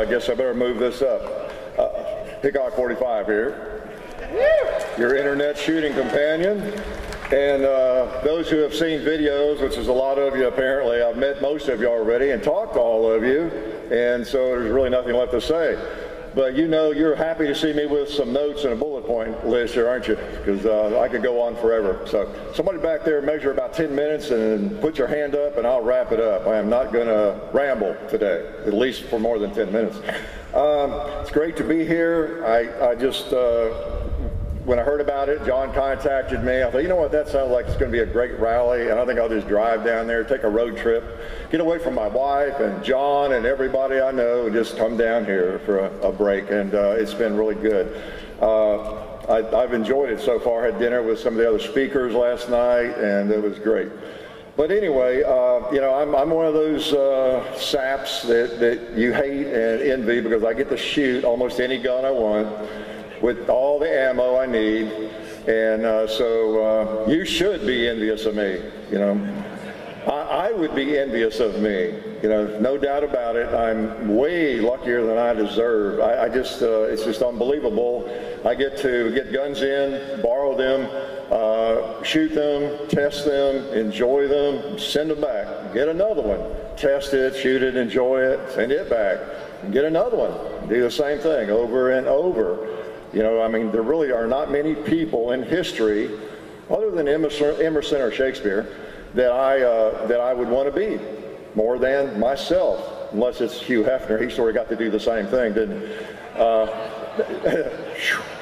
I guess I better move this up. Hickok45 here, your internet shooting companion. And those who have seen videos, which is a lot of you apparently, I've met most of you already and talked to all of you, and so there's really nothing left to say. But you know, you're happy to see me with some notes and a bullet point list here, aren't you? Because I could go on forever. So somebody back there measure about 10 minutes and put your hand up and I'll wrap it up. I am not going to ramble today, at least for more than 10 minutes. It's great to be here. I just, when I heard about it, John contacted me. I thought, you know what, that sounds like it's going to be a great rally, and I think I'll just drive down there, take a road trip, get away from my wife and John and everybody I know, and just come down here for a break, and it's been really good. I've enjoyed it so far. I had dinner with some of the other speakers last night, and it was great. But anyway, you know, I'm one of those saps that you hate and envy because I get to shoot almost any gun I want with all the ammo I need, and so you should be envious of me. You know, I would be envious of me. You know, no doubt about it. I'm way luckier than I deserve. I just, it's just unbelievable. I get to get guns in, borrow them, shoot them, test them, enjoy them, send them back, get another one, test it, shoot it, enjoy it, send it back, and get another one. Do the same thing over and over. You know, I mean, there really are not many people in history, other than Emerson or Shakespeare, that I would want to be more than myself, unless it's Hugh Hefner. He sort of got to do the same thing, didn't he?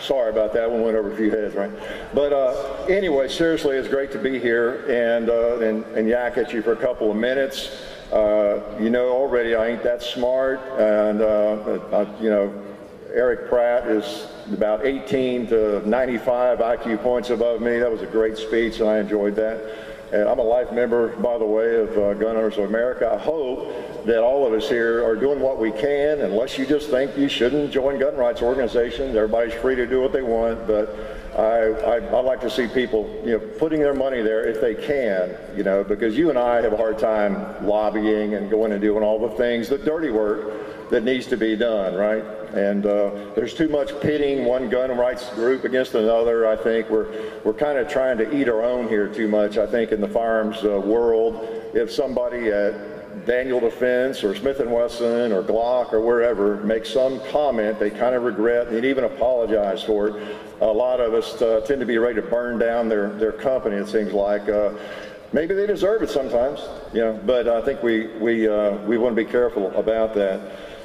Sorry about that one, went over a few heads, right? But anyway, seriously, it's great to be here and yak at you for a couple of minutes. You know already I ain't that smart, and you know, Eric Pratt is about 18 to 95 IQ points above me. That was a great speech, and I enjoyed that. And I'm a life member, by the way, of Gun Owners of America. I hope that all of us here are doing what we can, unless you just think you shouldn't join gun rights organizations. Everybody's free to do what they want, but I like to see people, you know, putting their money there if they can, you know, because you and I have a hard time lobbying and going and doing all the things, the dirty work that needs to be done, right? And there's too much pitting one gun rights group against another. I think we're kind of trying to eat our own here too much, I think, in the firearms world. If somebody at Daniel Defense or Smith & Wesson or Glock or wherever makes some comment they kind of regret and even apologize for it, a lot of us tend to be ready to burn down their company, it seems like. Maybe they deserve it sometimes, you know, but I think we want to be careful about that.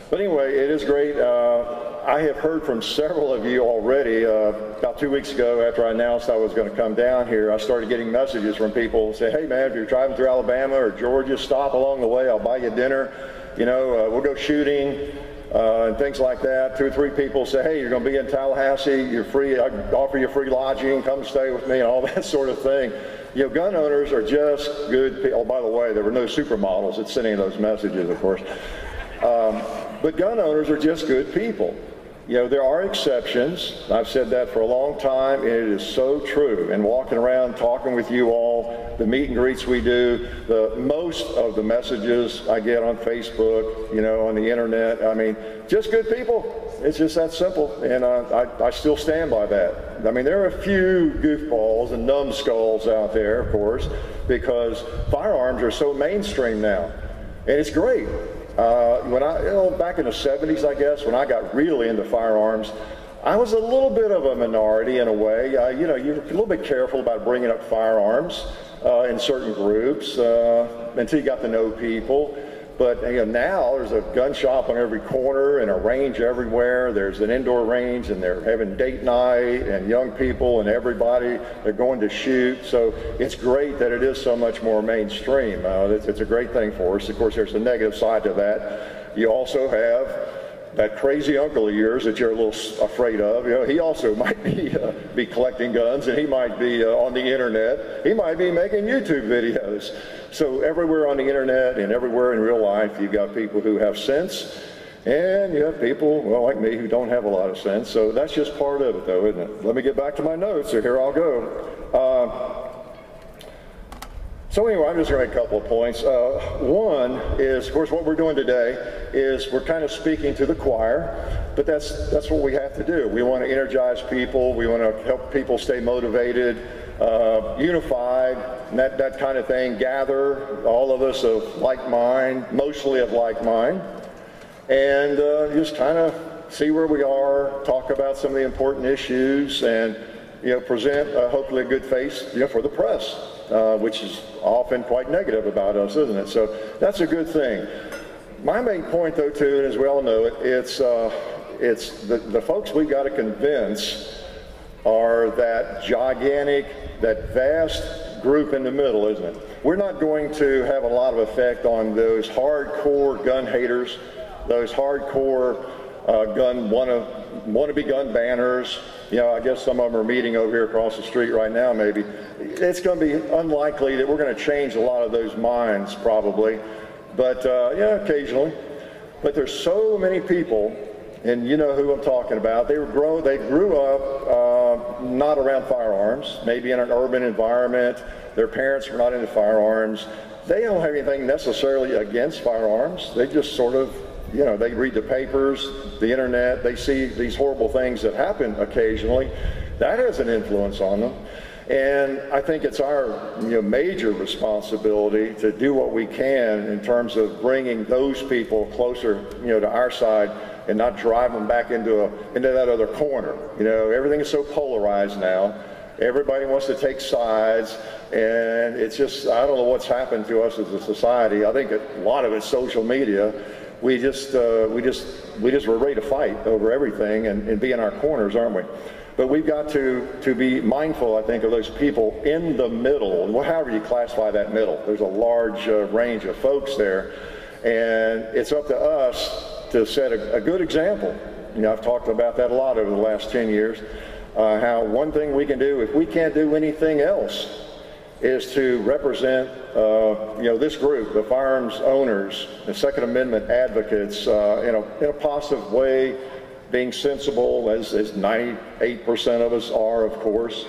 But anyway, it is great. I have heard from several of you already. About 2 weeks ago, after I announced I was going to come down here, I started getting messages from people say, hey man, if you're driving through Alabama or Georgia, stop along the way, I'll buy you dinner. You know, we'll go shooting and things like that. 2 or 3 people say, hey, you're going to be in Tallahassee, you're free, I offer you free lodging, come stay with me, and all that sort of thing. You know, gun owners are just good people. Oh, by the way, there were no supermodels that sent any of those messages, of course. But gun owners are just good people. You know, there are exceptions. I've said that for a long time, and it is so true. And walking around talking with you all, the meet and greets we do, most of the messages I get on Facebook, you know, on the internet, I mean, just good people. It's just that simple, and I still stand by that. I mean, there are a few goofballs and numbskulls out there, of course, because firearms are so mainstream now, and it's great. When I, you know, back in the 70s, I guess, when I got really into firearms, I was a little bit of a minority in a way. You know, you're a little bit careful about bringing up firearms in certain groups until you got to know people. But you know, now there's a gun shop on every corner and a range everywhere. There's an indoor range, and they're having date night, and young people and everybody, they're going to shoot. So it's great that it is so much more mainstream. It's a great thing for us. Of course, there's a negative side to that. You also have that crazy uncle of yours that you're a little afraid of. You know, he also might be collecting guns, and he might be on the internet. He might be making YouTube videos. So everywhere on the internet and everywhere in real life, you've got people who have sense, and you have people, well, like me, who don't have a lot of sense. So that's just part of it, though, isn't it? Let me get back to my notes, so here I'll go. So anyway, I'm just going to make a couple of points. One is, of course, what we're doing today is we're kind of speaking to the choir, but that's what we have to do. We want to energize people. We want to help people stay motivated, unified, and that kind of thing. Gather all of us of like mind, mostly of like mind, and just kind of see where we are, talk about some of the important issues, and present hopefully a good face for the press, which is often quite negative about us, isn't it? So that's a good thing. My main point, though, too, and as we all know it, it's the folks we've got to convince are that gigantic, that vast group in the middle, isn't it? We're not going to have a lot of effect on those hardcore gun haters, those hardcore wannabe gun banners. I guess some of them are meeting over here across the street right now, maybe. It's going to be unlikely that we're going to change a lot of those minds, probably. But, occasionally. But there's so many people, and you know who I'm talking about. They grew up not around firearms, maybe in an urban environment. Their parents were not into firearms. They don't have anything necessarily against firearms. They just sort of, they read the papers, the internet, they see these horrible things that happen occasionally. That has an influence on them. And I think it's our major responsibility to do what we can in terms of bringing those people closer to our side and not drive them back into that other corner. Everything is so polarized now. Everybody wants to take sides, and it's just, I don't know what's happened to us as a society. I think a lot of it's social media. We just were ready to fight over everything and be in our corners, aren't we? But we've got to be mindful, I think, of those people in the middle, however you classify that middle. There's a large range of folks there, and it's up to us to set a good example. I've talked about that a lot over the last 10 years, how one thing we can do, if we can't do anything else, is to represent this group, the firearms owners, the Second Amendment advocates, in a positive way, being sensible, as 98% of us are, of course,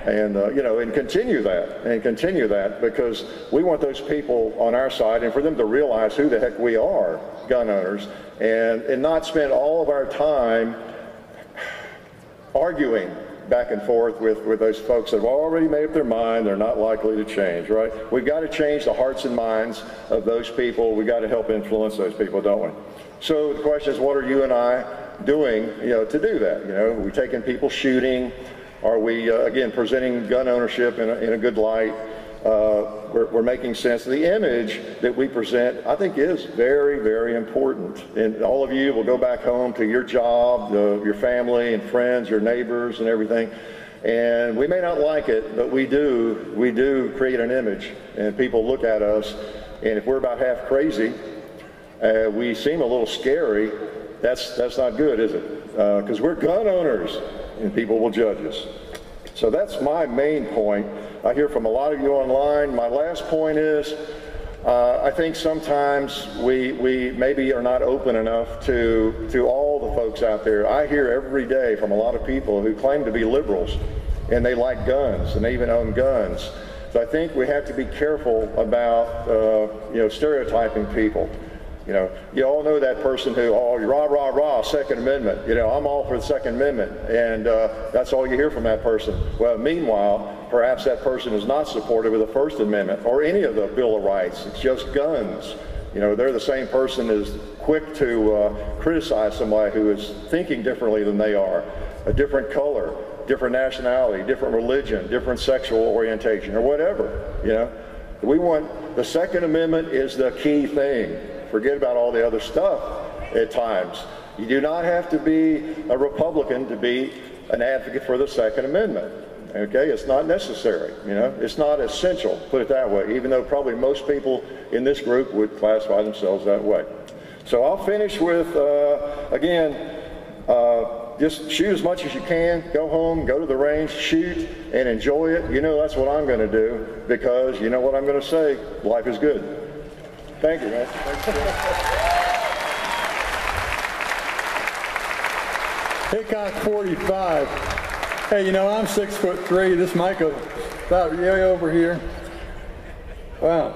and and continue that, because we want those people on our side, and for them to realize who the heck we are, gun owners, and not spend all of our time arguing back and forth with those folks that have already made up their mind. They're not likely to change, right? We've got to change the hearts and minds of those people. We've got to help influence those people, don't we? So the question is, what are you and I doing, to do that? Are we taking people shooting? Are we, again, presenting gun ownership in a good light? We're making sense. The image that we present, I think, is very, very important. And all of you will go back home to your job, your family and friends, your neighbors and everything. And we may not like it, but we do create an image. And people look at us, and if we're about half crazy, we seem a little scary. That's not good, is it? Because we're gun owners, and people will judge us. So that's my main point. I hear from a lot of you online. My last point is, I think sometimes we maybe are not open enough to all the folks out there. I hear every day from a lot of people who claim to be liberals, and they like guns, and they even own guns. So I think we have to be careful about stereotyping people. You all know that person who, rah, rah, rah, Second Amendment. I'm all for the Second Amendment. And that's all you hear from that person. Well, meanwhile, perhaps that person is not supportive of the First Amendment or any of the Bill of Rights. It's just guns. They're the same person who's quick to criticize somebody who is thinking differently than they are, a different color, different nationality, different religion, different sexual orientation, or whatever. We want, the Second Amendment is the key thing. Forget about all the other stuff at times. You do not have to be a Republican to be an advocate for the Second Amendment. Okay, it's not necessary. It's not essential, put it that way, even though probably most people in this group would classify themselves that way. So I'll finish with, again, just shoot as much as you can, go home, go to the range, shoot, and enjoy it. That's what I'm going to do, because you know what I'm going to say, life is good. Thank you, man. Hickok45. Hey, I'm 6'3". This mic is about way over here. Wow.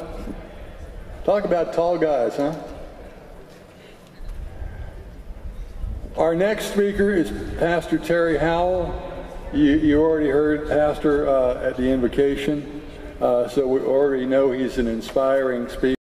Talk about tall guys, huh? Our next speaker is Pastor Terry Howell. You already heard Pastor at the invocation, so we already know he's an inspiring speaker.